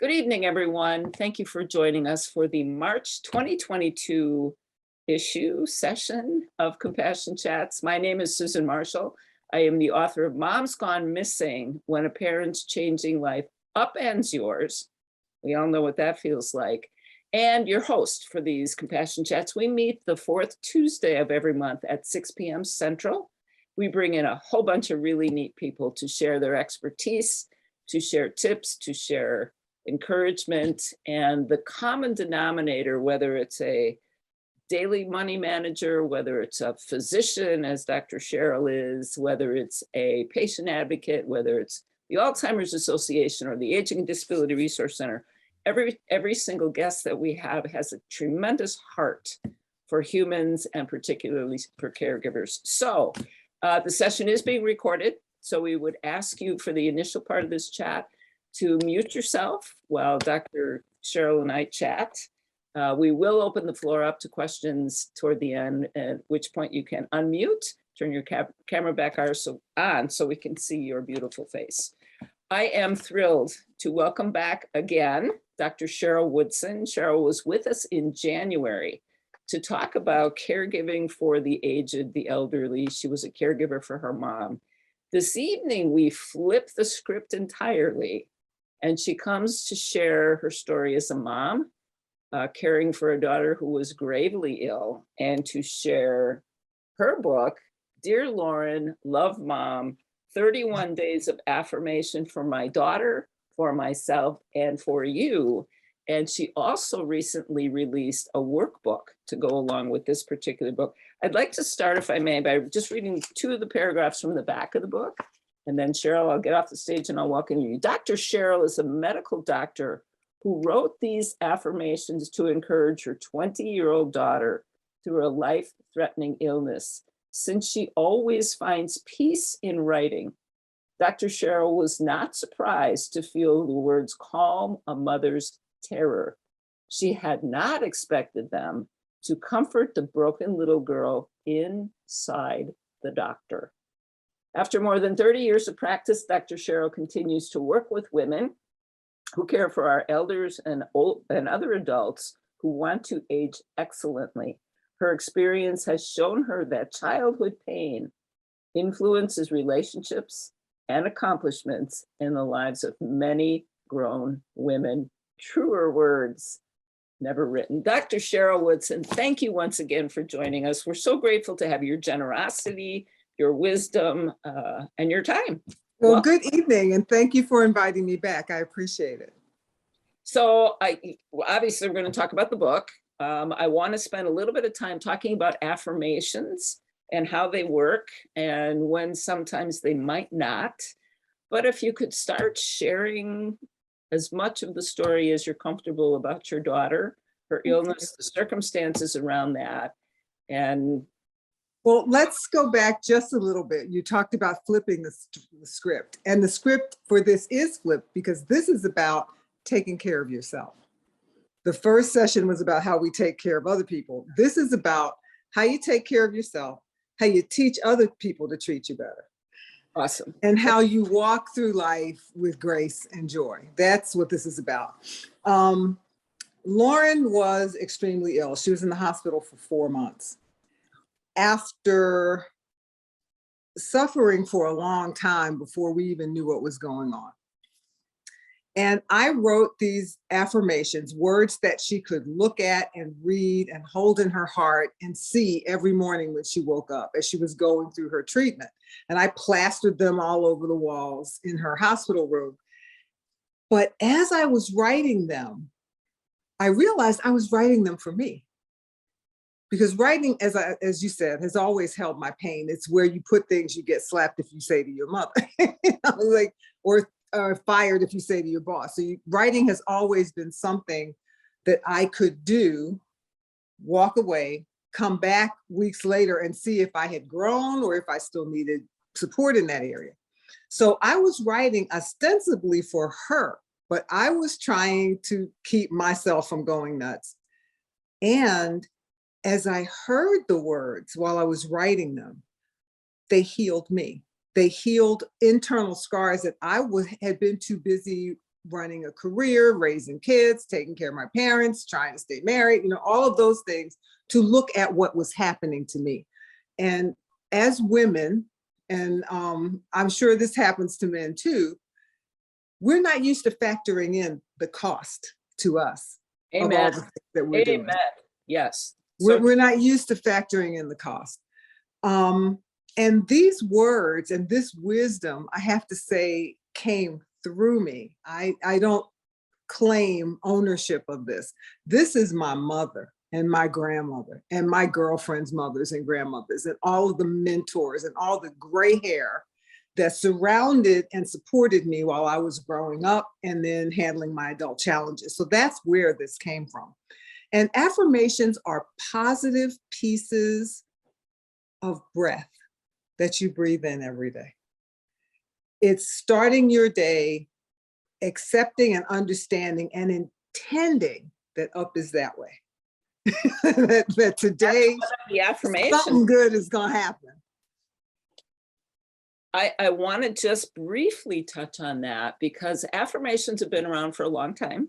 Good evening, everyone. Thank you for joining us for the March 2022 issue session of Compassion Chats. My name is Susan Marshall. I am the author of Mom's Gone Missing: When a Parent's Changing Life Upends Yours. We all know what that feels like. And your host for these Compassion Chats. We meet the fourth Tuesday of every month at 6 p.m. Central. We bring in a whole bunch of really neat people to share their expertise, to share tips, to share encouragement, and the common denominator, whether it's a daily money manager, whether it's a physician, as Dr. Cheryl is, whether it's a patient advocate, whether it's the Alzheimer's Association or the Aging and Disability Resource Center, every single guest that we have has a tremendous heart for humans and particularly for caregivers. So the session is being recorded, so we would ask you for the initial part of this chat to mute yourself while Dr. Cheryl and I chat. We will open the floor up to questions toward the end, at which point you can unmute, turn your camera back on so we can see your beautiful face. I am thrilled to welcome back again Dr. Cheryl Woodson. Cheryl was with us in January to talk about caregiving for the aged, the elderly. She was a caregiver for her mom. This evening, we flip the script entirely, and she comes to share her story as a mom, caring for a daughter who was gravely ill, and to share her book, Dear Lauren, Love Mom, 31 Days of Affirmation for My Daughter, for myself, and for you. And she also recently released a workbook to go along with this particular book. I'd like to start, if I may, by just reading two of the paragraphs from the back of the book. And then Cheryl, I'll get off the stage and I'll welcome you. Dr. Cheryl is a medical doctor who wrote these affirmations to encourage her 20-year-old daughter through a life-threatening illness. Since she always finds peace in writing, Dr. Cheryl was not surprised to feel the words calm a mother's terror. She had not expected them to comfort the broken little girl inside the doctor. After more than 30 years of practice, Dr. Cheryl continues to work with women who care for our elders and other adults who want to age excellently. Her experience has shown her that childhood pain influences relationships and accomplishments in the lives of many grown women. Truer words never written. Dr. Cheryl Woodson, thank you once again for joining us. We're so grateful to have your generosity, your wisdom, and your time. Well, good evening, and thank you for inviting me back. I appreciate it. So obviously we're going to talk about the book. I want to spend a little bit of time talking about affirmations and how they work and when sometimes they might not. But if you could start sharing as much of the story as you're comfortable about your daughter, her illness, the circumstances around that, and well, let's go back just a little bit. You talked about flipping the script, and the script for this is flipped because this is about taking care of yourself. The first session was about how we take care of other people. This is about how you take care of yourself, how you teach other people to treat you better. Awesome. And how you walk through life with grace and joy. That's what this is about. Lauren was extremely ill. She was in the hospital for 4 months. After suffering for a long time before we even knew what was going on. And I wrote these affirmations, words that she could look at and read and hold in her heart and see every morning when she woke up as she was going through her treatment. And I plastered them all over the walls in her hospital room. But as I was writing them, I realized I was writing them for me. Because writing, as you said, has always held my pain. It's where you put things you get slapped if you say to your mother, like, or fired if you say to your boss. So writing has always been something that I could do, walk away, come back weeks later and see if I had grown or if I still needed support in that area. So I was writing ostensibly for her, but I was trying to keep myself from going nuts. And as I heard the words while I was writing them, they healed me. They healed internal scars that I had been too busy running a career, raising kids, taking care of my parents, trying to stay married, all of those things, to look at what was happening to me. And as women, and I'm sure this happens to men too, we're not used to factoring in the cost to us of all Amen. the things that we're doing. Amen. Yes. We're not used to factoring in the cost. And these words and this wisdom, I have to say, came through me. I don't claim ownership of this. This is my mother and my grandmother and my girlfriends' mothers and grandmothers and all of the mentors and all the gray hair that surrounded and supported me while I was growing up and then handling my adult challenges. So that's where this came from. And affirmations are positive pieces of breath that you breathe in every day. It's starting your day, accepting and understanding and intending that up is that way. that today, the affirmation, something good is going to happen. I want to just briefly touch on that because affirmations have been around for a long time.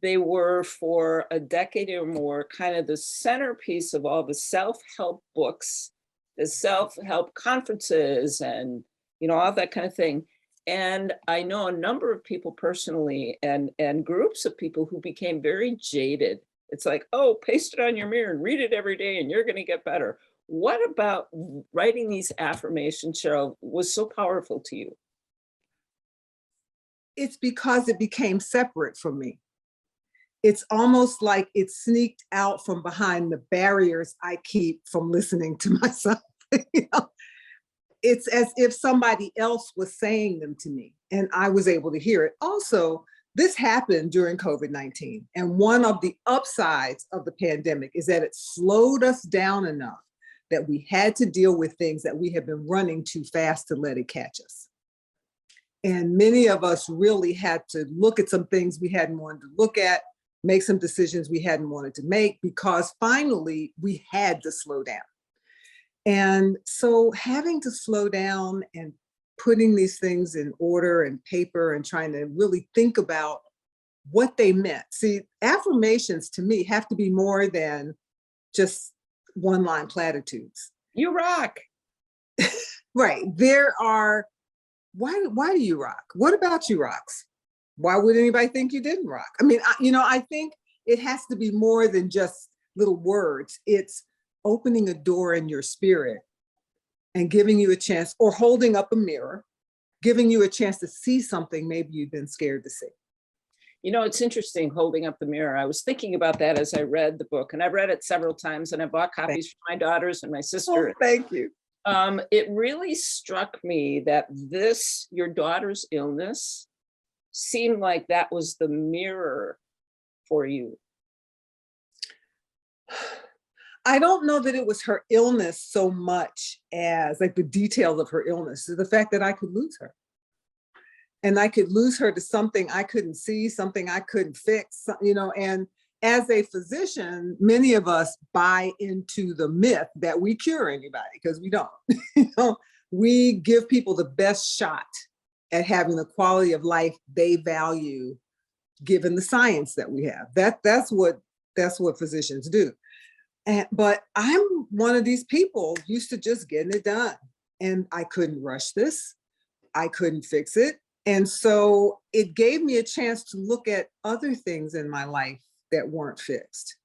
They were for a decade or more kind of the centerpiece of all the self-help books, the self-help conferences, and all that kind of thing. And I know a number of people personally and groups of people who became very jaded. It's like, oh, paste it on your mirror and read it every day and you're going to get better. What about writing these affirmations, Cheryl, was so powerful to you? It's because it became separate from me. It's almost like it sneaked out from behind the barriers I keep from listening to myself. It's as if somebody else was saying them to me and I was able to hear it. Also, this happened during COVID-19. And one of the upsides of the pandemic is that it slowed us down enough that we had to deal with things that we had been running too fast to let it catch us. And many of us really had to look at some things we hadn't wanted to look at, make some decisions we hadn't wanted to make, because finally we had to slow down. And so having to slow down and putting these things in order and paper and trying to really think about what they meant. See, affirmations to me have to be more than just one-line platitudes. You rock. Right. There are, why do you rock? What about you rocks? Why would anybody think you didn't rock? I mean, I think it has to be more than just little words. It's opening a door in your spirit and giving you a chance, or holding up a mirror, giving you a chance to see something maybe you've been scared to see. It's interesting holding up the mirror. I was thinking about that as I read the book, and I've read it several times, and I bought copies for my daughters and my sister. Oh, thank you. It really struck me that your daughter's illness seemed like that was the mirror for you. I don't know that it was her illness so much as like the details of her illness, the fact that I could lose her. And I could lose her to something I couldn't see, something I couldn't fix, and as a physician, many of us buy into the myth that we cure anybody, because we don't. We give people the best shot at having the quality of life they value, given the science that we have. That's what physicians do. But I'm one of these people used to just getting it done, and I couldn't rush this. I couldn't fix it. And so it gave me a chance to look at other things in my life that weren't fixed,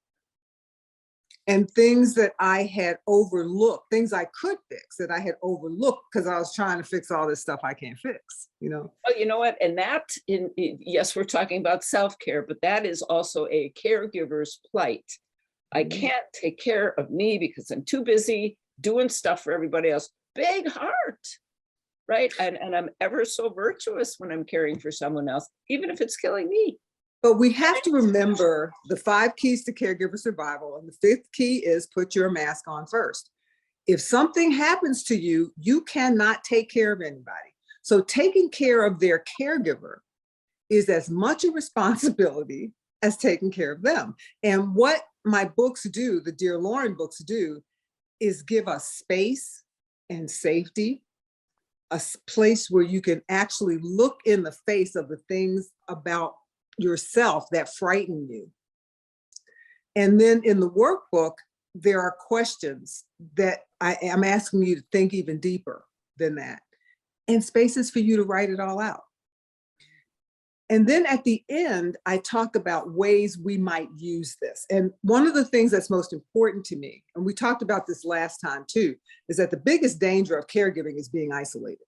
and things that I had overlooked, things I could fix that I had overlooked because I was trying to fix all this stuff I can't fix, Well, you know what? And yes, we're talking about self-care, but that is also a caregiver's plight. I can't take care of me because I'm too busy doing stuff for everybody else. Big heart, right? And I'm ever so virtuous when I'm caring for someone else, even if it's killing me. But we have to remember the 5 keys to caregiver survival. And the 5th key is put your mask on first. If something happens to you, you cannot take care of anybody. So taking care of their caregiver is as much a responsibility as taking care of them. And what my books do, the Dear Lauren books do, is give us space and safety, place where you can actually look in the face of the things about yourself that frighten you. And then in the workbook, there are questions that I am asking you to think even deeper than that, and spaces for you to write it all out. And then at the end, I talk about ways we might use this. And one of the things that's most important to me, and we talked about this last time too, is that the biggest danger of caregiving is being isolated.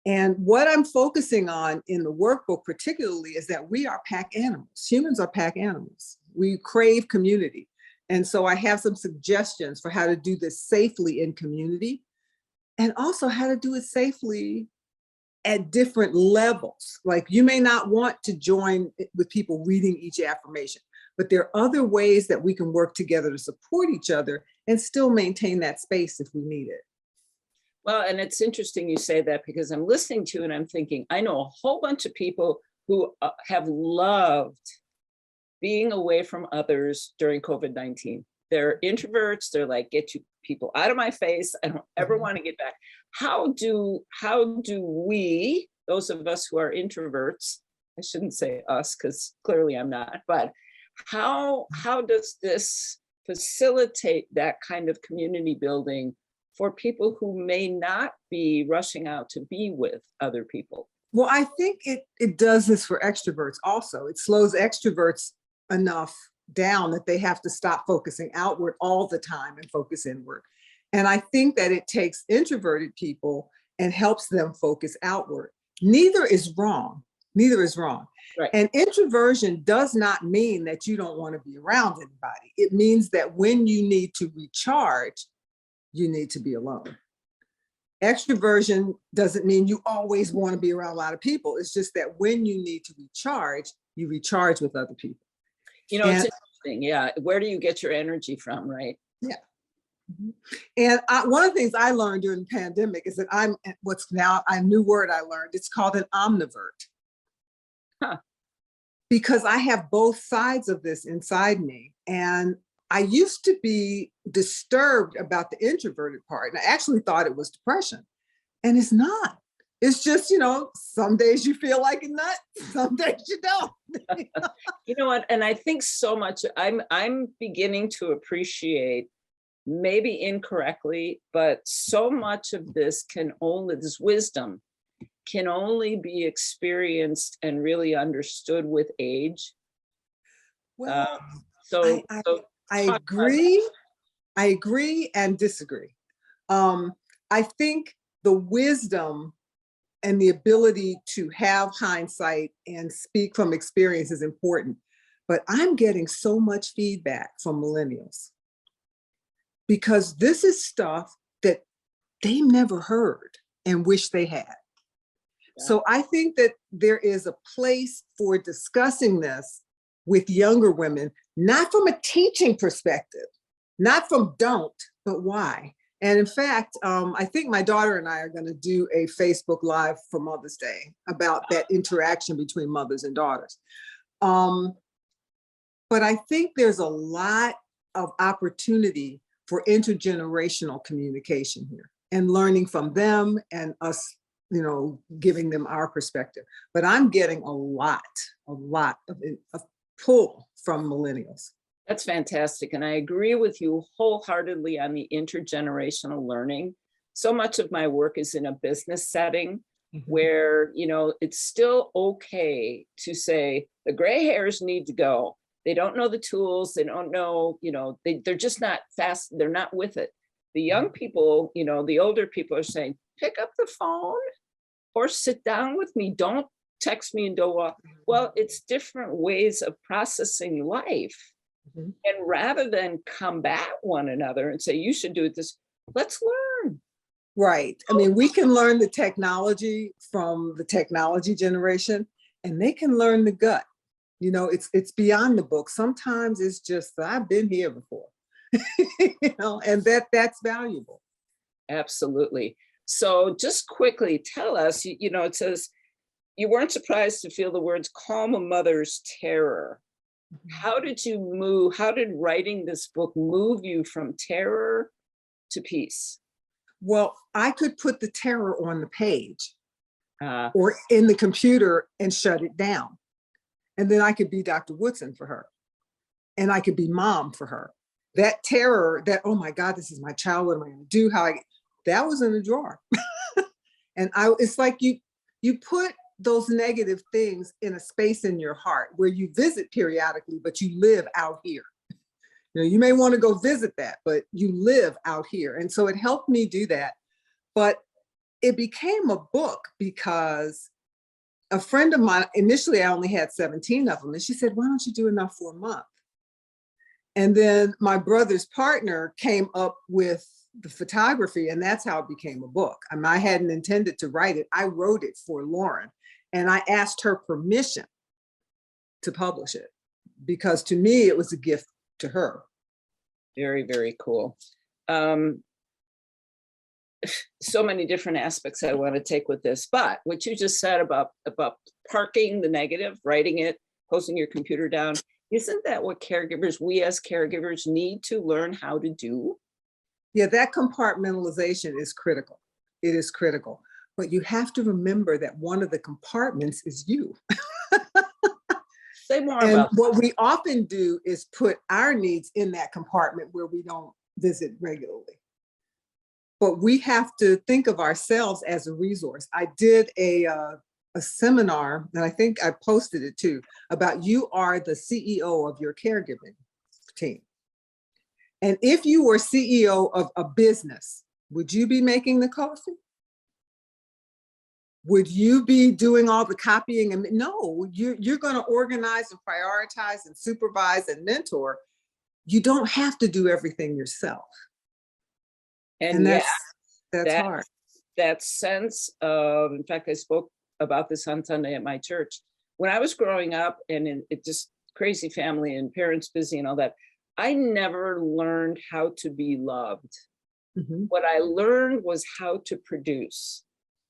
And what I'm focusing on in the workbook particularly is that we are pack animals. Humans are pack animals. We crave community. And so I have some suggestions for how to do this safely in community, and also how to do it safely at different levels. Like, you may not want to join with people reading each affirmation, but there are other ways that we can work together to support each other and still maintain that space if we need it. Well, and it's interesting you say that, because I'm listening to it and I'm thinking, I know a whole bunch of people who have loved being away from others during COVID-19. They're introverts. They're like, get you people out of my face. I don't ever want to get back. How do we, those of us who are introverts, I shouldn't say us because clearly I'm not, but how does this facilitate that kind of community building for people who may not be rushing out to be with other people? Well, I think it does this for extroverts also. It slows extroverts enough down that they have to stop focusing outward all the time and focus inward. And I think that it takes introverted people and helps them focus outward. Neither is wrong. Neither is wrong. Right. And introversion does not mean that you don't want to be around anybody. It means that when you need to recharge, you need to be alone. Extroversion doesn't mean you always want to be around a lot of people. It's just that when you need to recharge, you recharge with other people. You know, it's interesting. Yeah. Where do you get your energy from, right? Yeah. Mm-hmm. And one of the things I learned during the pandemic is that I'm what's now a new word I learned. It's called an omnivert. Huh. Because I have both sides of this inside me. And I used to be disturbed about the introverted part. And I actually thought it was depression. And it's not. It's just, some days you feel like a nut, some days you don't. You know what? And I think so much, I'm beginning to appreciate, maybe incorrectly, but so much of this this wisdom can only be experienced and really understood with age. Well, I agree. I agree and disagree. I think the wisdom and the ability to have hindsight and speak from experience is important. But I'm getting so much feedback from millennials because this is stuff that they never heard and wish they had. Yeah. So I think that there is a place for discussing this with younger women, not from a teaching perspective, not from don't, but why. And in fact, I think my daughter and I are going to do a Facebook Live for Mother's Day about that interaction between mothers and daughters. But I think there's a lot of opportunity for intergenerational communication here and learning from them and us, giving them our perspective. But I'm getting a lot of pull from millennials. That's fantastic. And I agree with you wholeheartedly on the intergenerational learning. So much of my work is in a business setting where, it's still okay to say the gray hairs need to go. They don't know the tools. They don't know, they're just not fast. They're not with it. The young people, the older people are saying, pick up the phone or sit down with me. Don't text me and don't walk. Well, it's different ways of processing life. And rather than combat one another and say, you should do it this, let's learn. Right. I mean, we can learn the technology from the technology generation, and they can learn the gut. It's beyond the book. Sometimes it's just, I've been here before, and that's valuable. Absolutely. So just quickly tell us, it says, you weren't surprised to feel the words calm a mother's terror. How did writing this book move you from terror to peace? Well, I could put the terror on the page Uh, or in the computer and shut it down. And then I could be Dr. Woodson for her. And I could be mom for her. That terror, that, oh my God, this is my child, what am I gonna do? That was in the drawer. And it's like you put those negative things in a space in your heart where you visit periodically, but you live out here. You know, you may want to go visit that, but you live out here. And so it helped me do that. But it became a book because a friend of mine, initially I only had 17 of them, and she said, why don't you do enough for a month? And then my brother's partner came up with the photography, and that's how it became a book. I mean, I hadn't intended to write it. I wrote it for Lauren, and I asked her permission to publish it because to me, it was a gift to her. Very, very cool. So many different aspects I want to take with this, but what you just said about parking the negative, writing it, closing your computer down, isn't that what we as caregivers need to learn how to do? Yeah, that compartmentalization is critical. It is critical. But you have to remember that one of the compartments is you. Say more And about what we often do is put our needs in that compartment where we don't visit regularly. But we have to think of ourselves as a resource. I did a seminar, and I think I posted it too, about you are the CEO of your caregiving team. And if you were CEO of a business, would you be making the coffee? Would you be doing all the copying? And no, you're going to organize and prioritize and supervise and mentor. You don't have to do everything yourself. And that's hard. That sense of, in fact, I spoke about this on Sunday at my church. When I was growing up and it just crazy family and parents busy and all that, I never learned how to be loved. Mm-hmm. What I learned was how to produce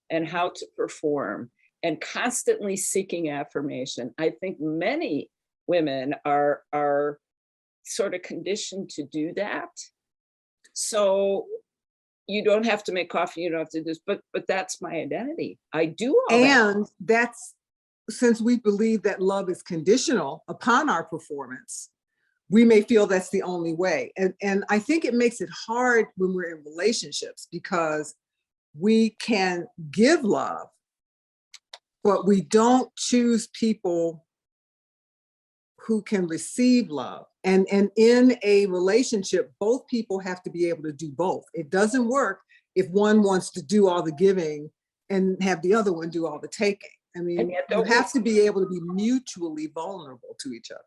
and how to perform and constantly seeking affirmation. I think many women are sort of conditioned to do that. So you don't have to make coffee, you don't have to do this, but that's my identity. I do all that. And that's, since we believe that love is conditional upon our performance, we may feel that's the only way. And I think it makes it hard when we're in relationships because we can give love, but we don't choose people who can receive love. And in a relationship, both people have to be able to do both. It doesn't work if one wants to do all the giving and have the other one do all the taking. I mean, you have to be able to be mutually vulnerable to each other.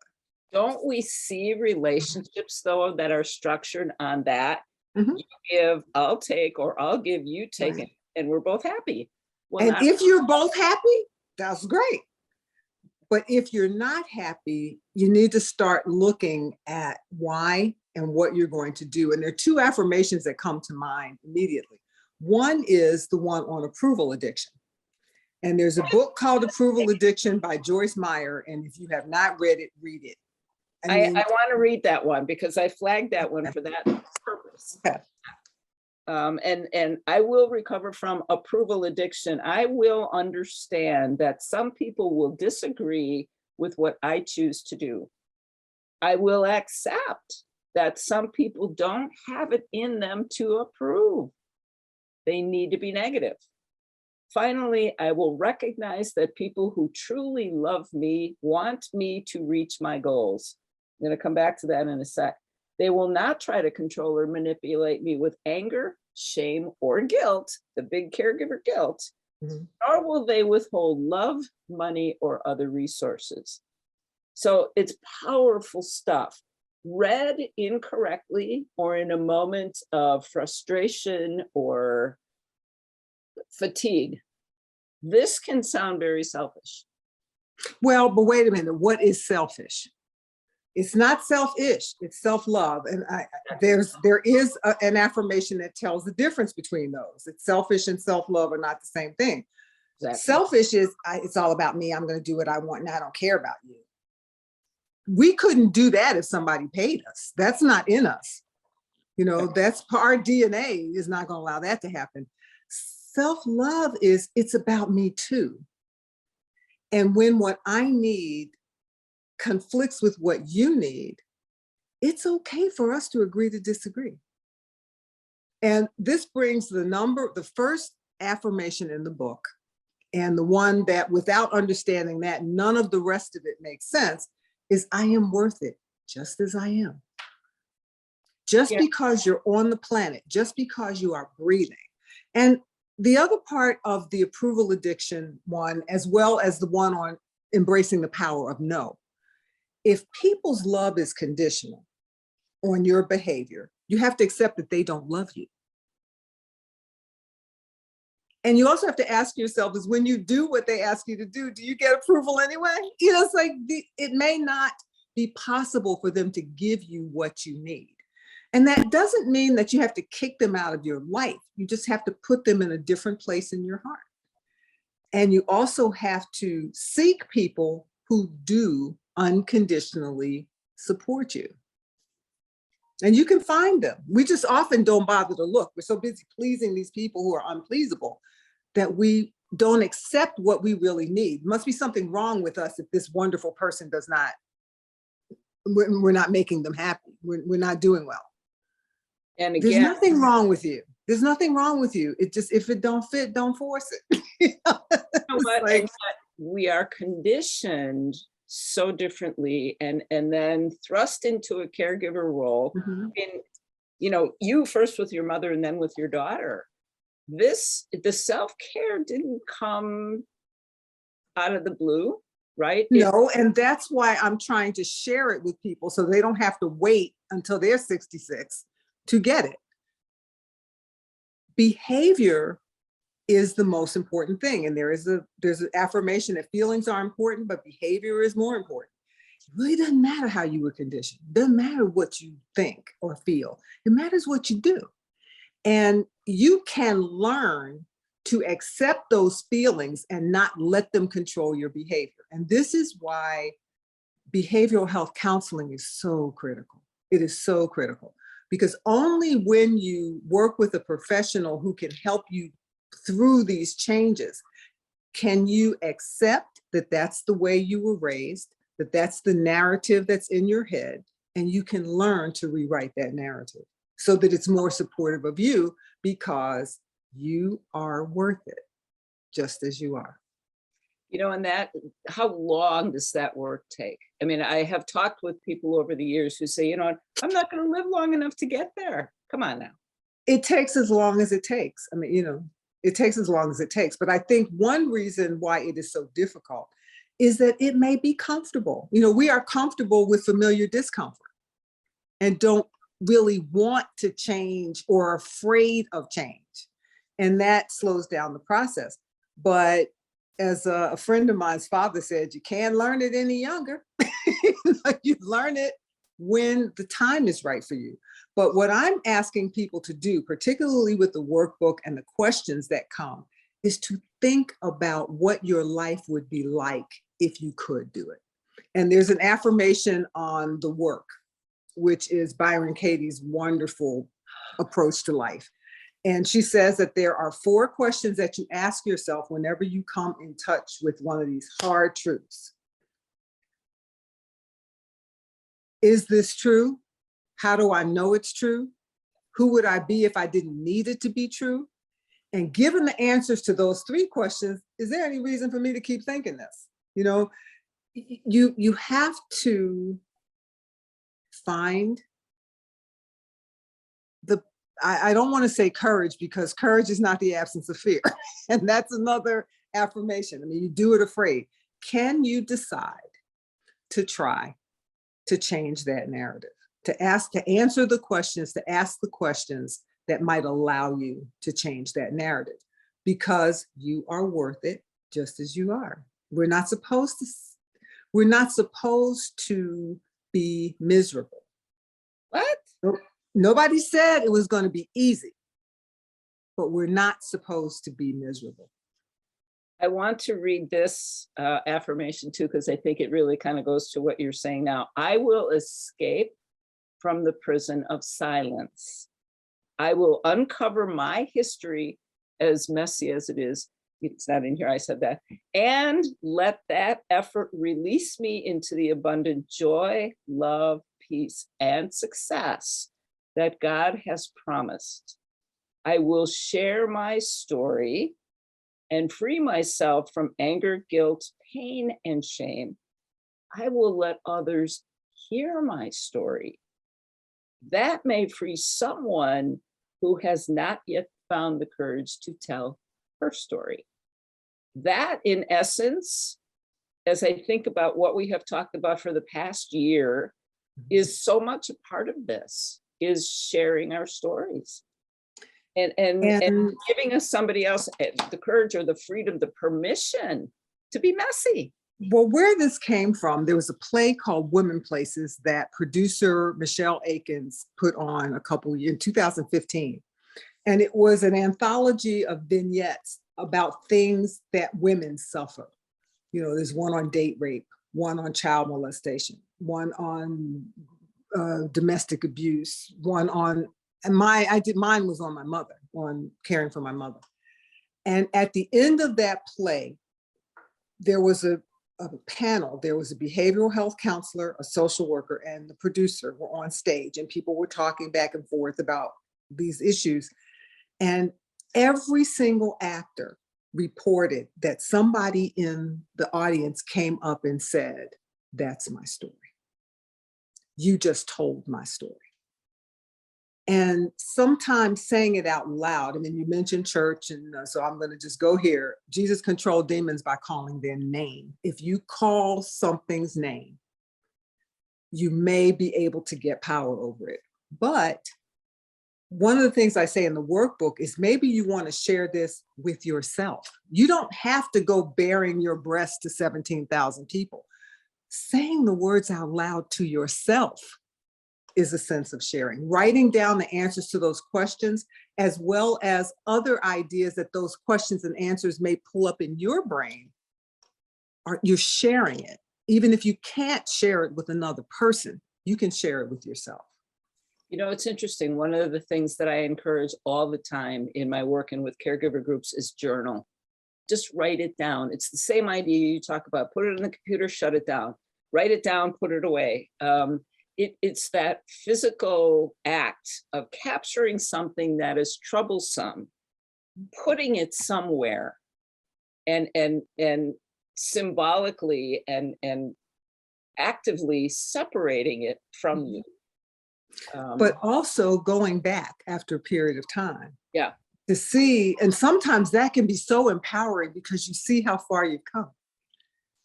Don't we see relationships though that are structured on that? Mm-hmm. You give, I'll take, or I'll give, you take, Right. and we're both happy. Well, And if you're both happy, that's great. But if you're not happy, you need to start looking at why and what you're going to do. And there are two affirmations that come to mind immediately. One is the one on approval addiction. And there's a book called Approval Addiction by Joyce Meyer. And if you have not read it, read it. I want to read that one because I flagged that one for that purpose. Okay. And I will recover from approval addiction. I will understand that some people will disagree with what I choose to do. I will accept that some people don't have it in them to approve. They need to be negative. Finally, I will recognize that people who truly love me want me to reach my goals. I'm going to come back to that in a sec. They will not try to control or manipulate me with anger, shame, or guilt, the big caregiver guilt, Mm-hmm. nor will they withhold love, money, or other resources. So it's powerful stuff. Read incorrectly or in a moment of frustration or fatigue, this can sound very selfish. Well, but wait a minute, what is selfish? It's not selfish, it's self-love. And there is an affirmation that tells the difference between those. It's selfish and self-love are not the same thing. Exactly. Selfish is, it's all about me, I'm gonna do what I want and I don't care about you. We couldn't do that if somebody paid us. That's not in us. You know, that's our DNA is not going to allow that to happen. Self-love it's about me too. And when what I need conflicts with what you need, it's okay for us to agree to disagree. And this brings the first affirmation in the book, and the one that without understanding that none of the rest of it makes sense, is I am worth it just as I am. Just because you're on the planet, just because you are breathing. And the other part of the approval addiction one, as well as the one on embracing the power of no, if people's love is conditional on your behavior, you have to accept that they don't love you. And you also have to ask yourself is when you do what they ask you to do you get approval anyway? You know, it's like it may not be possible for them to give you what you need. And that doesn't mean that you have to kick them out of your life. You just have to put them in a different place in your heart. And you also have to seek people who do unconditionally support you. And you can find them. We just often don't bother to look. We're so busy pleasing these people who are unpleasable that we don't accept what we really need. Must be something wrong with us if this wonderful person does not, we're not making them happy. We're not doing well. And again, there's nothing wrong with you. There's nothing wrong with you. It just, if it don't fit, don't force it. You know what? like, And we are conditioned so differently and then thrust into a caregiver role. You know, you first with your mother and then with your daughter. The self-care didn't come out of the blue, right? No, and that's why I'm trying to share it with people so they don't have to wait until they're 66 to get it. Behavior is the most important thing. And there's an affirmation that feelings are important, but behavior is more important. It really doesn't matter how you were conditioned. It doesn't matter what you think or feel. It matters what you do. And you can learn to accept those feelings and not let them control your behavior. And this is why behavioral health counseling is so critical. It is so critical because only when you work with a professional who can help you through these changes can you accept that that's the way you were raised, that that's the narrative that's in your head, and you can learn to rewrite that narrative so that it's more supportive of you because you are worth it just as you are. You know, and how long does that work take? I mean, I have talked with people over the years who say, you know, I'm not going to live long enough to get there. Come on now. It takes as long as it takes. I mean, you know, it takes as long as it takes. But I think one reason why it is so difficult is that it may be comfortable. You know, we are comfortable with familiar discomfort and don't really want to change or are afraid of change. And that slows down the process. But as a friend of mine's father said, you can't learn it any younger. You learn it when the time is right for you. But what I'm asking people to do, particularly with the workbook and the questions that come, is to think about what your life would be like if you could do it. And there's an affirmation on the work, which is Byron Katie's wonderful approach to life. And she says that there are 4 questions that you ask yourself whenever you come in touch with one of these hard truths. Is this true? How do I know it's true? Who would I be if I didn't need it to be true? And given the answers to those 3 questions, is there any reason for me to keep thinking this? You know, you have to find I don't want to say courage because courage is not the absence of fear. And that's another affirmation. I mean, you do it afraid. Can you decide to try to change that narrative, to answer the questions, to ask the questions that might allow you to change that narrative? Because you are worth it just as you are. We're not supposed to be miserable. What? Nobody said it was going to be easy, but we're not supposed to be miserable. I want to read this affirmation too, because I think it really kind of goes to what you're saying now. I will escape from the prison of silence. I will uncover my history, as messy as it is. It's not in here, I said that. And let that effort release me into the abundant joy, love, peace, and success that God has promised. I will share my story and free myself from anger, guilt, pain, and shame. I will let others hear my story. That may free someone who has not yet found the courage to tell her story. That, in essence, as I think about what we have talked about for the past year, is so much a part of this, is sharing our stories. And giving us somebody else the courage or the freedom, the permission to be messy. Well, where this came from, there was a play called Women Places that producer Michelle Akins put on in 2015. And it was an anthology of vignettes about things that women suffer. You know, there's one on date rape, one on child molestation, one on domestic abuse, one on, and mine was on my mother, on caring for my mother. And at the end of that play, there was a panel. There was a behavioral health counselor, a social worker, and the producer were on stage, and people were talking back and forth about these issues. And every single actor reported that somebody in the audience came up and said, "That's my story. You just told my story." And sometimes saying it out loud, I mean, you mentioned church, and so I'm going to just go here. Jesus controlled demons by calling their name. If you call something's name, you may be able to get power over it. But one of the things I say in the workbook is maybe you want to share this with yourself. You don't have to go bearing your breast to 17,000 people. Saying the words out loud to yourself is a sense of sharing. Writing down the answers to those questions, as well as other ideas that those questions and answers may pull up in your brain, you're sharing it. Even if you can't share it with another person, you can share it with yourself. You know, it's interesting. One of the things that I encourage all the time in my work and with caregiver groups is journal. Just write it down. It's the same idea you talk about. Put it in the computer, shut it down. Write it down, put it away. It's that physical act of capturing something that is troublesome, putting it somewhere, and symbolically and actively separating it from you. But also going back after a period of time. Yeah. To see, and sometimes that can be so empowering because you see how far you've come.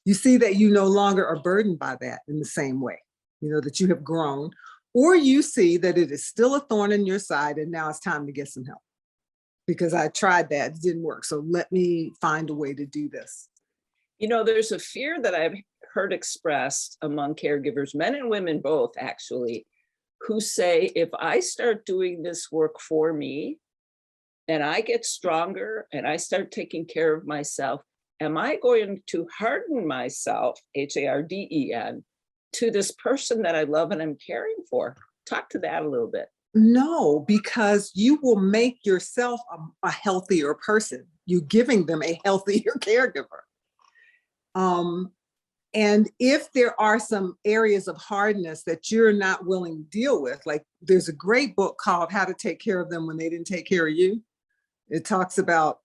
You see that you no longer are burdened by that in the same way, you know, that you have grown, or you see that it is still a thorn in your side and now it's time to get some help. Because I tried that, it didn't work. So let me find a way to do this. You know, there's a fear that I've heard expressed among caregivers, men and women both actually, who say, if I start doing this work for me and I get stronger and I start taking care of myself, am I going to harden myself, Harden, to this person that I love and I'm caring for? Talk to that a little bit. No, because you will make yourself a healthier person. You're giving them a healthier caregiver. And if there are some areas of hardness that you're not willing to deal with, like there's a great book called How to Take Care of Them When They Didn't Take Care of You. It talks about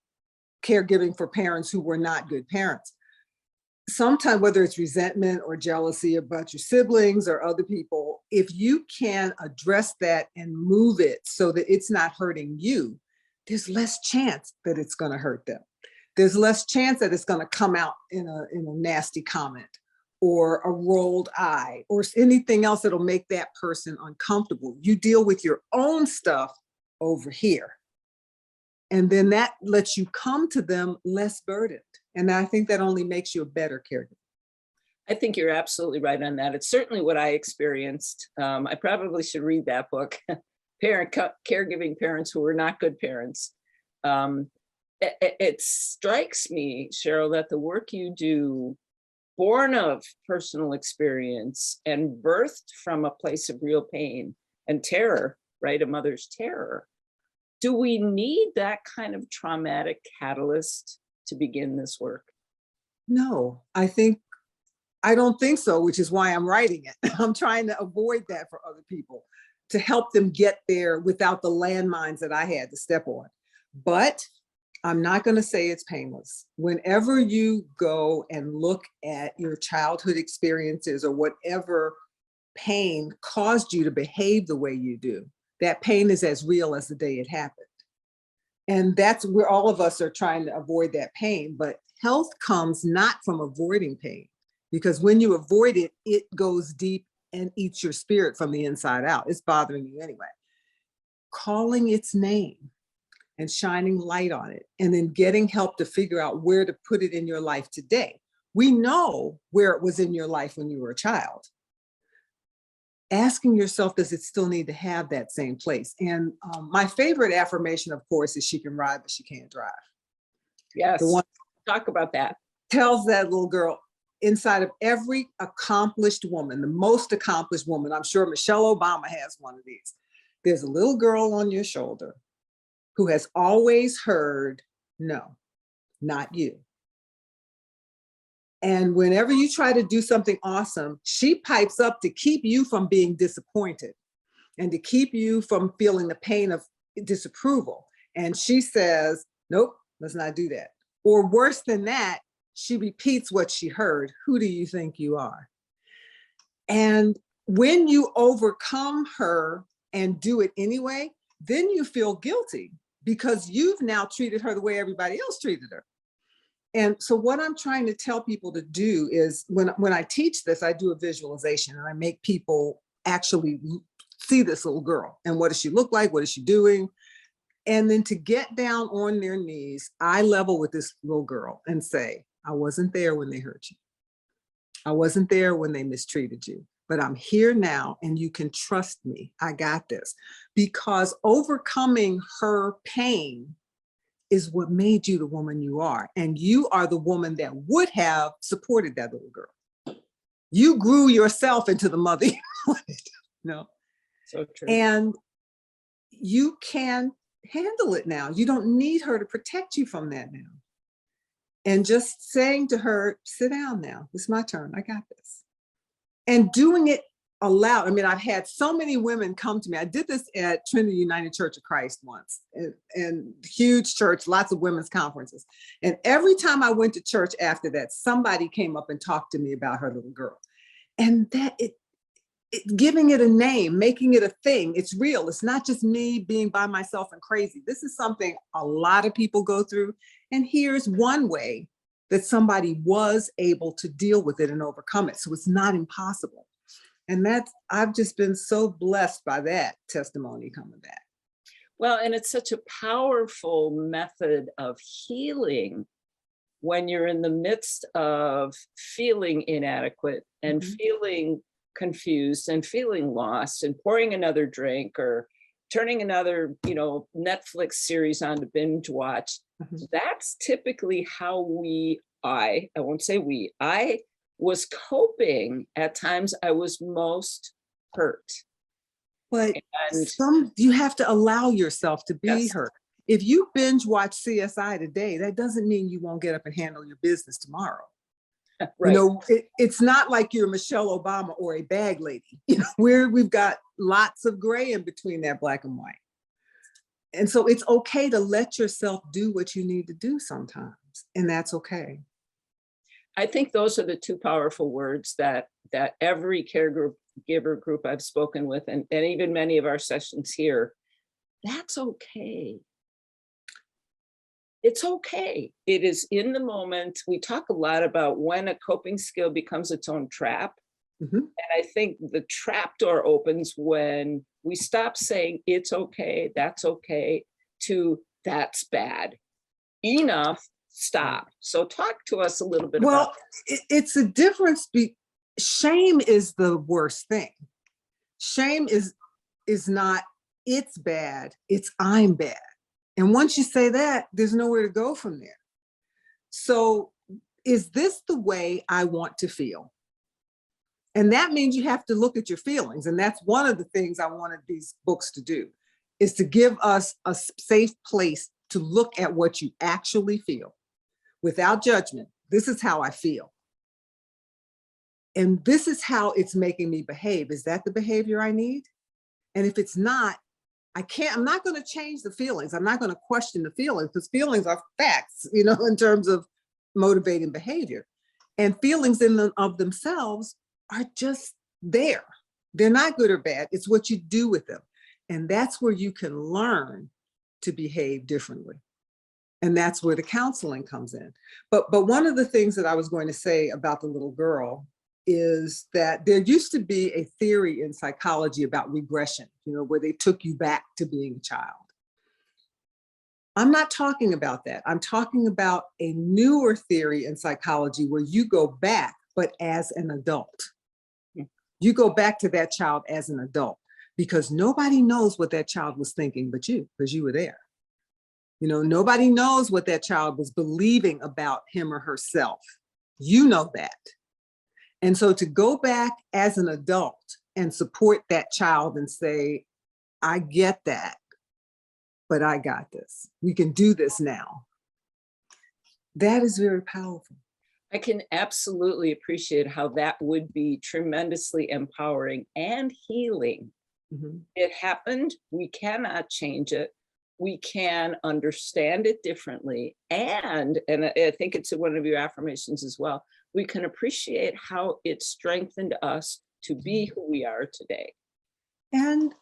caregiving for parents who were not good parents. Sometimes, whether it's resentment or jealousy about your siblings or other people, if you can address that and move it so that it's not hurting you, there's less chance that it's going to hurt them. There's less chance that it's going to come out in a nasty comment or a rolled eye or anything else that'll make that person uncomfortable. You deal with your own stuff over here. And then that lets you come to them less burdened. And I think that only makes you a better caregiver. I think you're absolutely right on that. It's certainly what I experienced. I probably should read that book, Caregiving Parents Who Were Not Good Parents. It strikes me, Cheryl, that the work you do, born of personal experience and birthed from a place of real pain and terror, right? A mother's terror, Do we need that kind of traumatic catalyst to begin this work? No, I don't think so, which is why I'm writing it. I'm trying to avoid that for other people, to help them get there without the landmines that I had to step on. But I'm not going to say it's painless. Whenever you go and look at your childhood experiences or whatever pain caused you to behave the way you do, that pain is as real as the day it happened. And that's where all of us are trying to avoid that pain. But health comes not from avoiding pain, because when you avoid it, it goes deep and eats your spirit from the inside out. It's bothering you anyway. Calling its name and shining light on it, and then getting help to figure out where to put it in your life today. We know where it was in your life when you were a child. Asking yourself, does it still need to have that same place? And my favorite affirmation, of course, is she can ride, but she can't drive. Yes, The one talk about that. tells that little girl, inside of every accomplished woman, the most accomplished woman, I'm sure Michelle Obama has one of these. There's a little girl on your shoulder who has always heard, no, not you. And whenever you try to do something awesome, she pipes up to keep you from being disappointed and to keep you from feeling the pain of disapproval. And she says, nope, let's not do that. Or worse than that, she repeats what she heard. Who do you think you are? And when you overcome her and do it anyway, then you feel guilty because you've now treated her the way everybody else treated her. And so what I'm trying to tell people to do is when I teach this, I do a visualization and I make people actually see this little girl and what does she look like? What is she doing? And then to get down on their knees, eye level with this little girl and say, I wasn't there when they hurt you. I wasn't there when they mistreated you, but I'm here now and you can trust me. I got this. Because overcoming her pain is what made you the woman you are. And you are the woman that would have supported that little girl. You grew yourself into the mother you wanted. No. So true. And you can handle it now. You don't need her to protect you from that now. And just saying to her, sit down now. It's my turn. I got this. And doing it aloud. I mean, I've had so many women come to me. I did this at Trinity United Church of Christ once, and huge church, lots of women's conferences. And every time I went to church after that, somebody came up and talked to me about her little girl. And that giving it a name, making it a thing, it's real. It's not just me being by myself and crazy. This is something a lot of people go through. And here's one way that somebody was able to deal with it and overcome it. So it's not impossible. And I've just been so blessed by that testimony coming back. Well, and it's such a powerful method of healing when you're in the midst of feeling inadequate and feeling confused and feeling lost and pouring another drink or turning another, Netflix series on to binge watch. That's typically how I won't say I was coping at times I was most hurt. But And you have to allow yourself to be yes. hurt. If you binge watch CSI today, that doesn't mean you won't get up and handle your business tomorrow. Right. It's not like you're Michelle Obama or a bag lady, we've got lots of gray in between that black and white. And so it's okay to let yourself do what you need to do sometimes. And that's okay. I think those are the two powerful words that every caregiver group I've spoken with, and even many of our sessions here, that's okay. It's okay. It is in the moment. We talk a lot about when a coping skill becomes its own trap. And I think the trap door opens when we stop saying it's okay, that's okay, to that's bad. Enough, stop. So talk to us a little bit about it's a difference. Shame is the worst thing. Shame is not it's bad, it's I'm bad. And once you say that, there's nowhere to go from there. So is this the way I want to feel? And that means you have to look at your feelings. And that's one of the things I wanted these books to do, is to give us a safe place to look at what you actually feel without judgment. This is how I feel. And this is how it's making me behave. Is that the behavior I need? And if it's not, I'm not going to change the feelings. I'm not going to question the feelings, because feelings are facts, in terms of motivating behavior. And feelings of themselves are just there. They're not good or bad. It's what you do with them. And that's where you can learn to behave differently. And that's where the counseling comes in. But one of the things that I was going to say about the little girl is that there used to be a theory in psychology about regression, where they took you back to being a child. I'm not talking about that. I'm talking about a newer theory in psychology where you go back, but as an adult. You go back to that child as an adult, because nobody knows what that child was thinking but you, because you were there. Nobody knows what that child was believing about him or herself. You know that. And so to go back as an adult and support that child and say, I get that, but I got this. We can do this now. That is very powerful. I can absolutely appreciate how that would be tremendously empowering and healing. Mm-hmm. It happened. We cannot change it. We can understand it differently. And I think it's one of your affirmations as well, we can appreciate how it strengthened us to be who we are today. And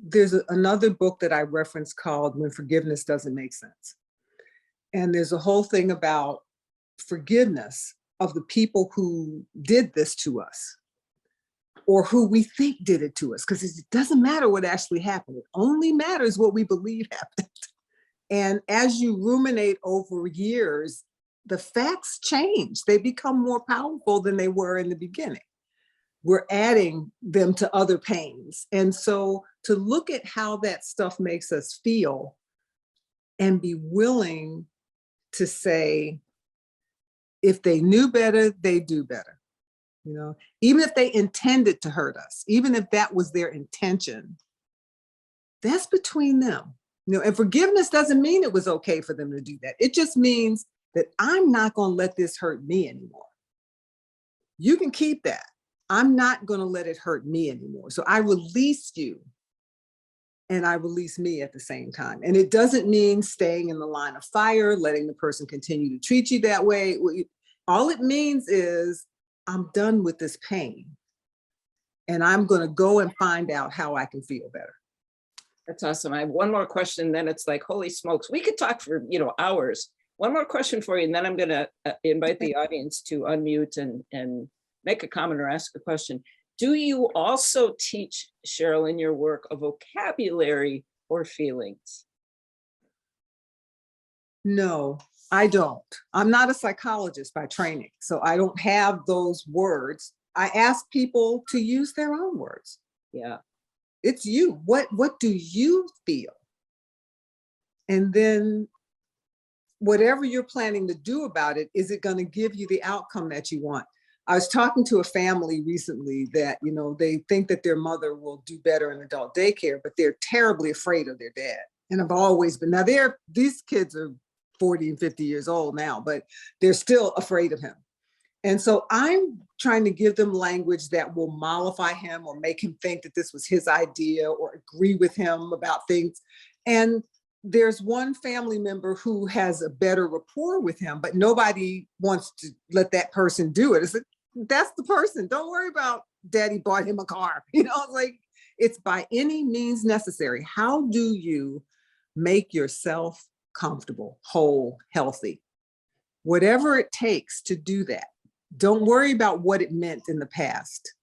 there's another book that I referenced called When Forgiveness Doesn't Make Sense. And there's a whole thing about forgiveness of the people who did this to us, or who we think did it to us, because it doesn't matter what actually happened. It only matters what we believe happened. And as you ruminate over years, the facts change. They become more powerful than they were in the beginning. We're adding them to other pains. And so to look at how that stuff makes us feel and be willing to say, if they knew better, they do better. Even if they intended to hurt us, even if that was their intention, that's between them. And forgiveness doesn't mean it was okay for them to do that. It just means that I'm not going to let this hurt me anymore. You can keep that. I'm not going to let it hurt me anymore. So I release you and I release me at the same time. And it doesn't mean staying in the line of fire, letting the person continue to treat you that way. All it means is I'm done with this pain and I'm going to go and find out how I can feel better. That's awesome. I have one more question, then it's like, holy smokes, we could talk for, hours. One more question for you, and then I'm going to invite the audience to unmute and make a comment or ask a question. Do you also teach, Cheryl, in your work, a vocabulary or feelings? No, I don't. I'm not a psychologist by training, so I don't have those words. I ask people to use their own words. Yeah. It's you. What do you feel? And then whatever you're planning to do about it, is it going to give you the outcome that you want? I was talking to a family recently that, they think that their mother will do better in adult daycare, but they're terribly afraid of their dad. And I've always been. Now, these kids are 40 and 50 years old now, but they're still afraid of him. And so I'm trying to give them language that will mollify him or make him think that this was his idea or agree with him about things. And there's one family member who has a better rapport with him, but nobody wants to let that person do it. It's like, that's the person. Don't worry about daddy bought him a car. It's by any means necessary. How do you make yourself comfortable, whole, healthy? Whatever it takes to do that. Don't worry about what it meant in the past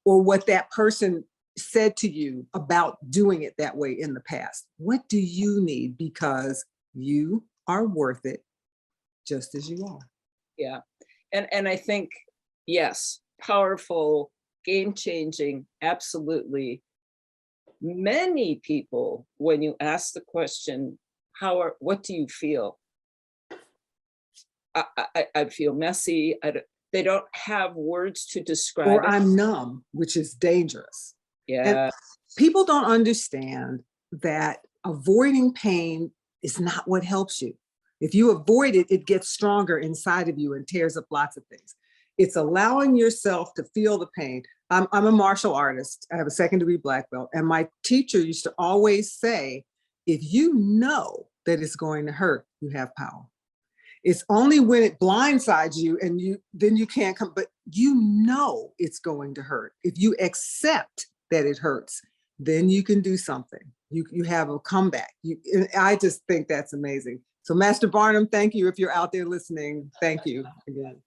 or what that person said to you about doing it that way in the past. What do you need? Because you are worth it just as you are. Yeah. And I think, yes, powerful, game-changing, absolutely. Many people, when you ask the question, what do you feel? I feel messy. They don't have words to describe or it. I'm numb, which is dangerous. Yeah. And people don't understand that avoiding pain is not what helps you. If you avoid it, it gets stronger inside of you and tears up lots of things. It's allowing yourself to feel the pain. I'm a martial artist. I have a 2nd-degree black belt. And my teacher used to always say, if you know that it's going to hurt, you have power. It's only when it blindsides you and then you can't come, but you know it's going to hurt. If you accept that it hurts, then you can do something. You have a comeback. I just think that's amazing. So Master Barnum, thank you. If you're out there listening, thank you again.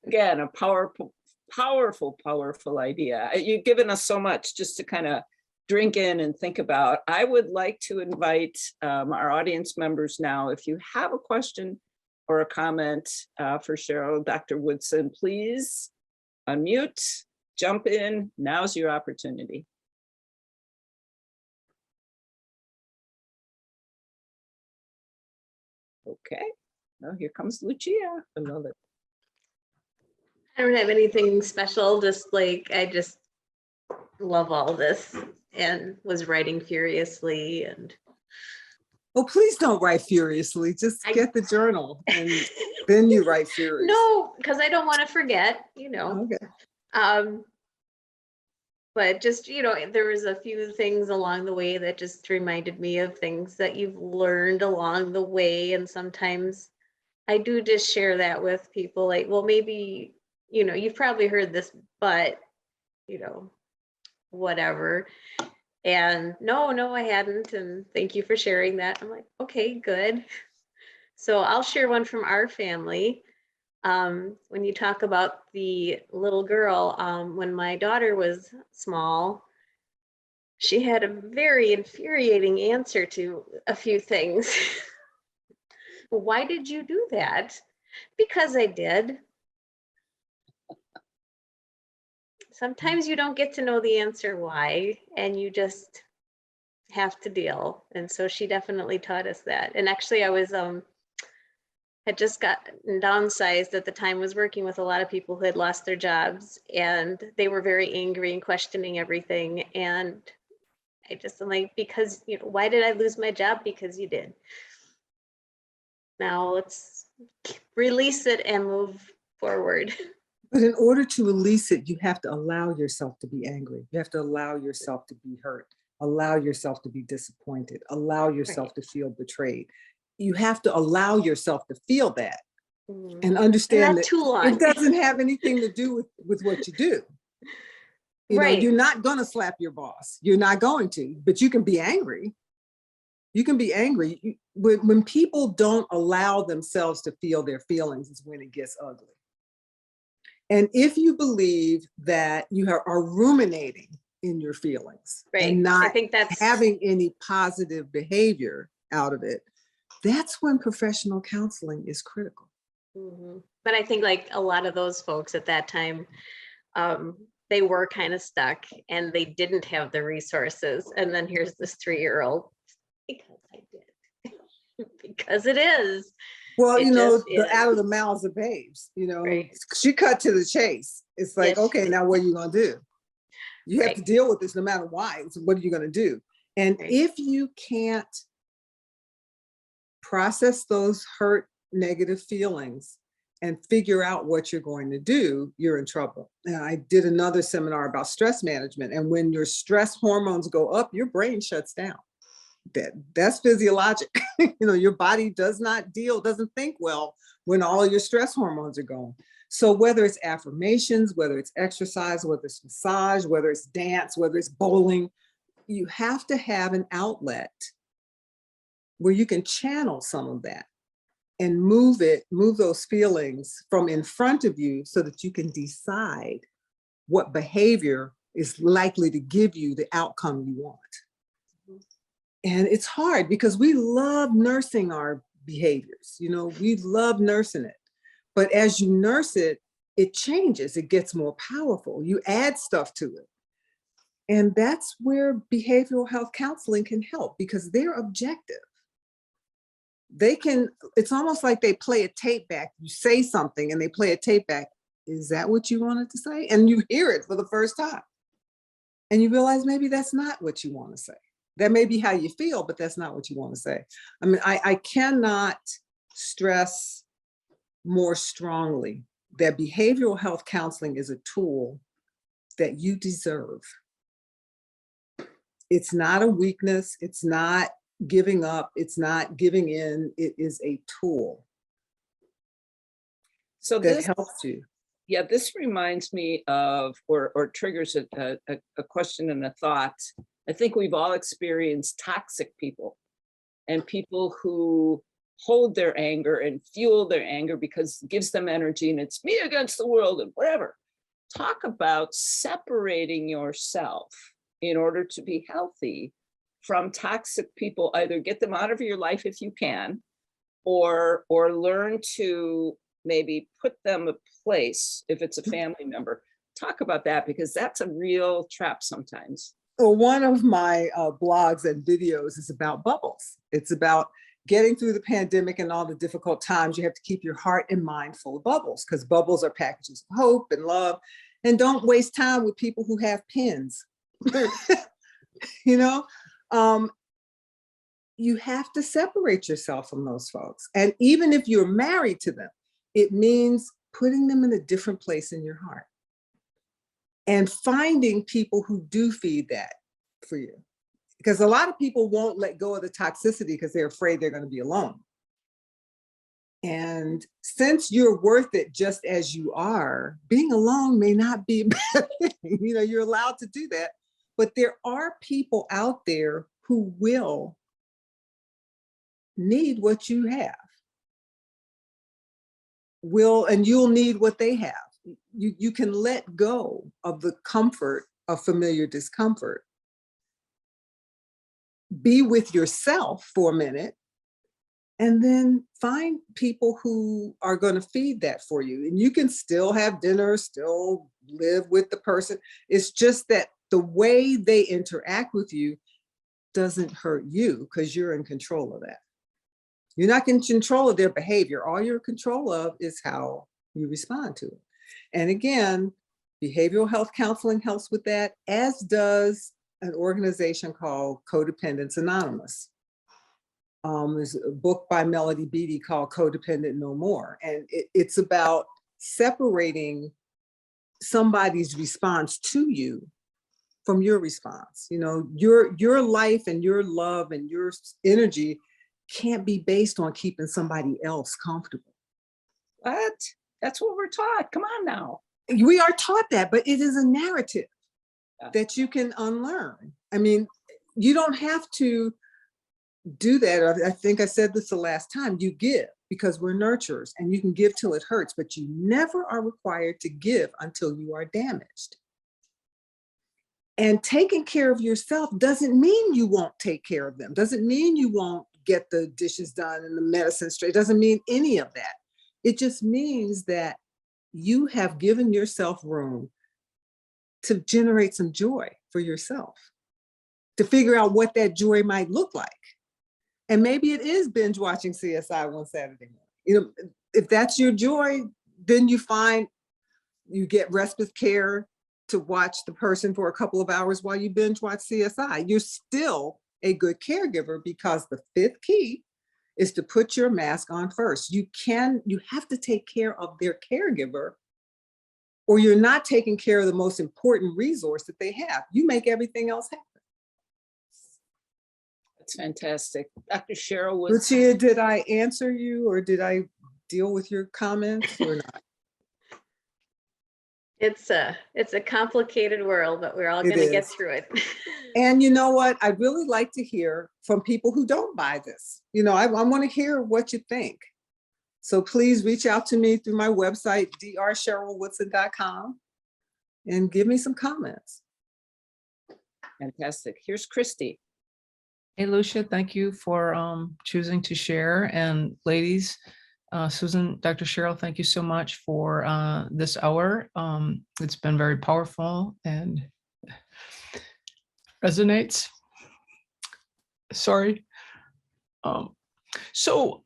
Again, a powerful, powerful, powerful idea. You've given us so much just to kind of drink in and think about. I would like to invite our audience members now, if you have a question or a comment for Cheryl, Dr. Woodson, please unmute, jump in. Now's your opportunity. Okay, well, here comes Lucia. I love it. I don't have anything special, just like I just love all this and was writing furiously and Oh, please don't write furiously. Just get the journal and then you write furiously. no, because I don't want to forget, you know. Okay. But just, you know, there was a few things along the way that just reminded me of things that you've learned along the way. And sometimes I do just share that with people like, well, maybe, you know, you've probably heard this, but, you know, whatever. And no, I hadn't. And thank you for sharing that. I'm like, okay, good. So I'll share one from our family. When you talk about the little girl, when my daughter was small, she had a very infuriating answer to a few things. Why did you do that? Because I did. Sometimes you don't get to know the answer why, and you just have to deal. And so she definitely taught us that. And actually I was had just gotten downsized at the time, was working with a lot of people who had lost their jobs, and they were very angry and questioning everything. And I just am like, because, you know, why did I lose my job? Because you did. Now let's release it and move forward. But in order to release it, you have to allow yourself to be angry. You have to allow yourself to be hurt, allow yourself to be disappointed, allow yourself to feel betrayed. You have to allow yourself to feel that and understand that too long. It doesn't have anything to do with what you do. You know, you're not going to slap your boss. You're not going to, but you can be angry. You can be angry. When people don't allow themselves to feel their feelings is when it gets ugly. And if you believe that you are ruminating in your feelings and not I think that's having any positive behavior out of it, that's when professional counseling is critical. But I think like a lot of those folks at that time, they were kind of stuck and they didn't have the resources. And then here's this 3-year-old, because I did, because it is. Well, It you know, just is. out of the mouths of babes, you know, she cut to the chase. It's like, okay, now what are you going to do? You have to deal with this no matter why. So what are you going to do? And if you can't process those hurt, negative feelings and figure out what you're going to do, you're in trouble. And I did another seminar about stress management. And when your stress hormones go up, your brain shuts down. That's physiologic. You know, your body doesn't think well when all your stress hormones are going. So whether it's affirmations, whether it's exercise, whether it's massage, whether it's dance, whether it's bowling, you have to have an outlet where you can channel some of that and move those feelings from in front of you so that you can decide what behavior is likely to give you the outcome you want. And it's hard because we love nursing our behaviors. You know, we love nursing it. But as you nurse it, it changes. It gets more powerful. You add stuff to it. And that's where behavioral health counseling can help because they're objective. It's almost like they play a tape back. You say something and they play a tape back. Is that what you wanted to say? And you hear it for the first time. And you realize maybe that's not what you want to say. That may be how you feel, but that's not what you want to say. I mean, I cannot stress more strongly that behavioral health counseling is a tool that you deserve. It's not a weakness. It's not giving up. It's not giving in. It is a tool So that this, helps you. yeah, this reminds me of, or triggers a question and a thought. I think we've all experienced toxic people and people who hold their anger and fuel their anger because it gives them energy and it's me against the world and whatever. Talk about separating yourself in order to be healthy from toxic people. Either get them out of your life if you can, or learn to maybe put them a place if it's a family member. Talk about that, because that's a real trap sometimes. Well, one of my blogs and videos is about bubbles. It's about getting through the pandemic and all the difficult times. You have to keep your heart and mind full of bubbles, because bubbles are packages of hope and love. And don't waste time with people who have pins. You know, you have to separate yourself from those folks. And even if you're married to them, it means putting them in a different place in your heart and finding people who do feed that for you. Because a lot of people won't let go of the toxicity because they're afraid they're going to be alone. And since you're worth it just as you are, being alone may not be a bad thing. You know, you're allowed to do that. But there are people out there who will need what you have. And you'll need what they have. You can let go of the comfort of familiar discomfort. Be with yourself for a minute, and then find people who are going to feed that for you. And you can still have dinner, still live with the person. It's just that the way they interact with you doesn't hurt you, because you're in control of that. You're not in control of their behavior. All you're in control of is how you respond to it. And again, behavioral health counseling helps with that, as does an organization called Codependence Anonymous. There's a book by Melody Beattie called Codependent No More. And it's about separating somebody's response to you from your response. You know, your life and your love and your energy can't be based on keeping somebody else comfortable. What? That's what we're taught. Come on now. We are taught that, but it is a narrative that you can unlearn. I mean, you don't have to do that. I think I said this the last time. You give because we're nurturers, and you can give till it hurts, but you never are required to give until you are damaged. And taking care of yourself doesn't mean you won't take care of them. Doesn't mean you won't get the dishes done and the medicine straight. It doesn't mean any of that. It just means that you have given yourself room to generate some joy for yourself, to figure out what that joy might look like. And maybe it is binge watching CSI one Saturday morning. You know, if that's your joy, then you get respite care to watch the person for a couple of hours while you binge watch CSI. You're still a good caregiver, because the fifth key is to put your mask on first. You have to take care of their caregiver, or you're not taking care of the most important resource that they have. You make everything else happen. That's fantastic. Dr. Cheryl was. Lucia, did I answer you, or did I deal with your comments or not? It's a complicated world, but we're all going to get through it. And you know what? I'd really like to hear from people who don't buy this. You know, I want to hear what you think. So please reach out to me through my website, drcherylwoodson.com, and give me some comments. Fantastic. Here's Christy. Hey, Lucia, thank you for choosing to share. And ladies, Susan, Dr. Cheryl, thank you so much for this hour. It's been very powerful and resonates. Sorry. So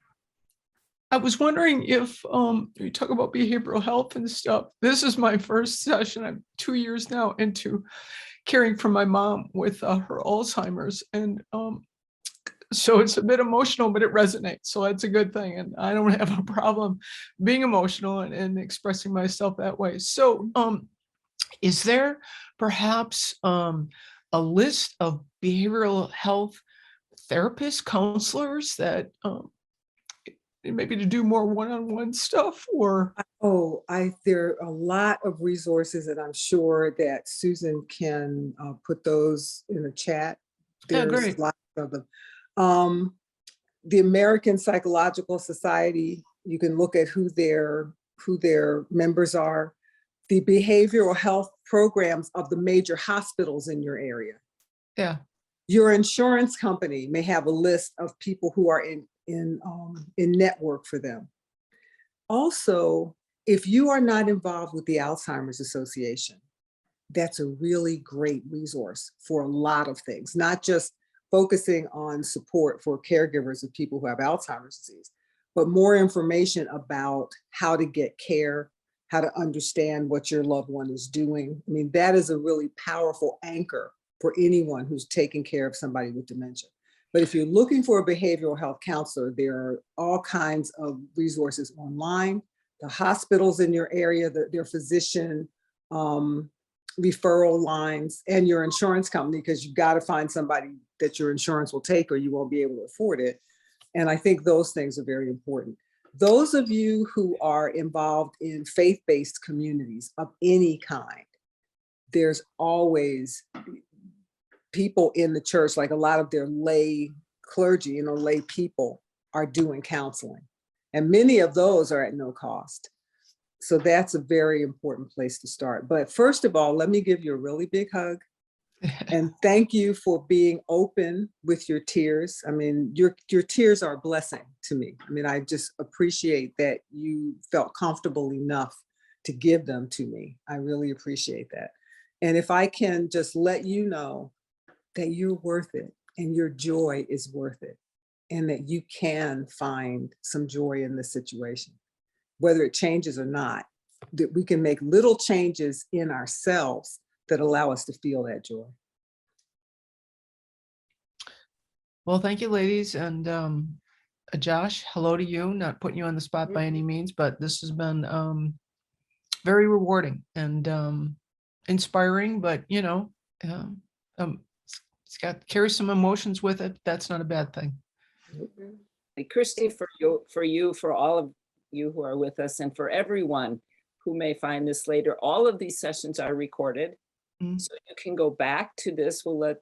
I was wondering if you talk about behavioral health and stuff. This is my first session. I'm 2 years now into caring for my mom with her Alzheimer's. And so it's a bit emotional, but it resonates. So that's a good thing. And I don't have a problem being emotional and expressing myself that way. So is there perhaps a list of behavioral health therapists, counselors that maybe to do more one-on-one stuff, or? Oh, there are a lot of resources, and I'm sure that Susan can put those in the chat. Yeah, There's great. lots of them. The American Psychological Society, you can look at who their members are. The behavioral health programs of the major hospitals in your area. Yeah. Your insurance company may have a list of people who are in network for them. Also, if you are not involved with the Alzheimer's Association, that's a really great resource for a lot of things, not just focusing on support for caregivers of people who have Alzheimer's disease, but more information about how to get care, how to understand what your loved one is doing. I mean, that is a really powerful anchor for anyone who's taking care of somebody with dementia. But if you're looking for a behavioral health counselor, there are all kinds of resources online. The hospitals in your area, their physician referral lines, and your insurance company, because you've got to find somebody that your insurance will take or you won't be able to afford it. And I think those things are very important. Those of you who are involved in faith-based communities of any kind, there's always people in the church, like a lot of their lay clergy, lay people are doing counseling. And many of those are at no cost. So that's a very important place to start. But first of all, let me give you a really big hug. And thank you for being open with your tears. I mean, your tears are a blessing to me. I mean, I just appreciate that you felt comfortable enough to give them to me. I really appreciate that. And if I can just let you know that you're worth it and your joy is worth it, and that you can find some joy in this situation, whether it changes or not, that we can make little changes in ourselves that allow us to feel that joy. Well, thank you, ladies. And Josh, hello to you. Not putting you on the spot by any means, but this has been very rewarding and inspiring, but it's carries some emotions with it. That's not a bad thing. Christy, for all of you who are with us, and for everyone who may find this later, all of these sessions are recorded. So you can go back to this. We'll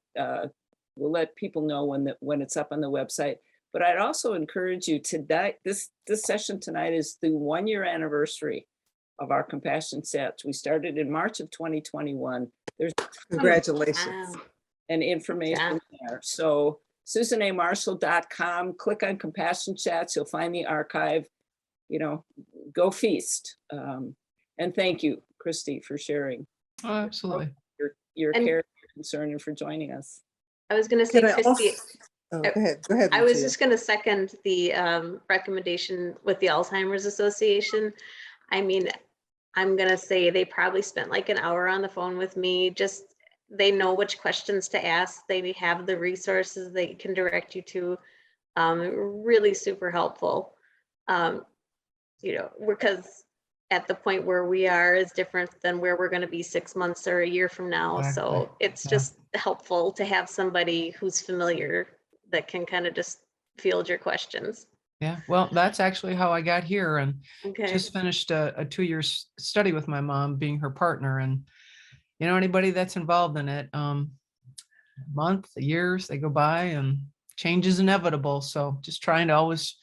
let people know when it's up on the website. But I'd also encourage you to this session tonight is the 1-year anniversary of our Compassion Chats. We started in March of 2021. There's Congratulations. and information there. So susanamarshall.com, click on Compassion Chats, you'll find the archive. Go feast. And thank you, Christy, for sharing. Oh, absolutely. Your care, your concern, and for joining us. I was going to say, Christy, go ahead. I was just going to second the recommendation with the Alzheimer's Association. I mean, I'm going to say they probably spent like an hour on the phone with me. Just, they know which questions to ask. They have the resources they can direct you to. Really super helpful. Because at the point where we are is different than where we're going to be 6 months or a year from now. Exactly. So it's just helpful to have somebody who's familiar that can kind of just field your questions. Yeah, well, that's actually how I got here, and Okay. just finished a 2-year study with my mom, being her partner. And anybody that's involved in it, months, years, they go by, and change is inevitable. So just trying to always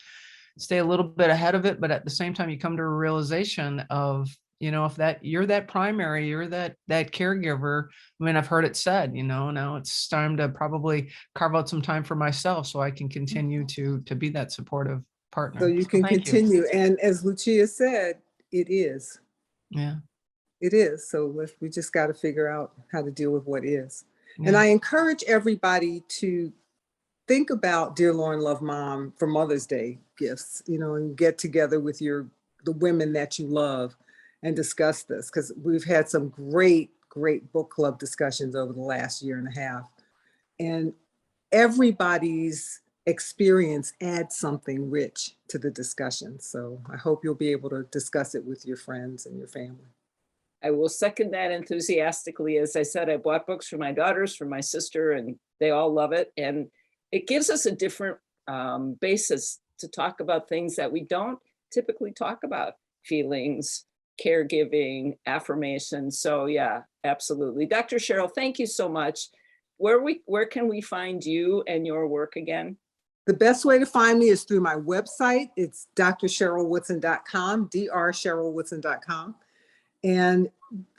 stay a little bit ahead of it, but at the same time, you come to a realization of, if you're that primary, you're that caregiver. I mean, I've heard it said, now it's time to probably carve out some time for myself so I can continue to be that supportive partner. So you can continue. You. And as Lucia said, it is. Yeah. It is. So we just got to figure out how to deal with what is. Yeah. And I encourage everybody to think about Dear Lauren Love Mom for Mother's Day gifts, and get together with the women that you love and discuss this, because we've had some great great book club discussions over the last year and a half. And everybody's experience adds something rich to the discussion. So I hope you'll be able to discuss it with your friends and your family. I will second that enthusiastically. As I said, I bought books for my daughters, for my sister, and they all love it. And it gives us a different basis to talk about things that we don't typically talk about: feelings, caregiving, affirmation. So yeah, absolutely. Dr. Cheryl, thank you so much. Where can we find you and your work again? The best way to find me is through my website. It's drcherylwoodson.com, drcherylwoodson.com. And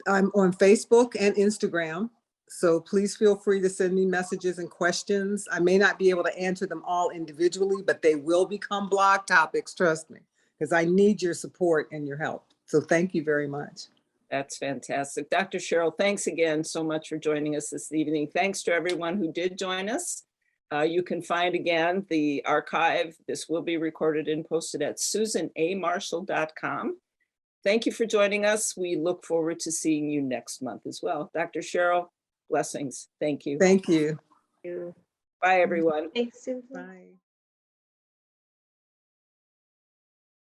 I'm on Facebook and Instagram. So please feel free to send me messages and questions. I may not be able to answer them all individually, but they will become blog topics, trust me, because I need your support and your help. So thank you very much. That's fantastic. Dr. Cheryl, thanks again so much for joining us this evening. Thanks to everyone who did join us. You can find again the archive. This will be recorded and posted at susanamarshall.com. Thank you for joining us. We look forward to seeing you next month as well. Dr. Cheryl, blessings. Thank you. Thank you. You. Bye, everyone. Thanks, Susan. Bye.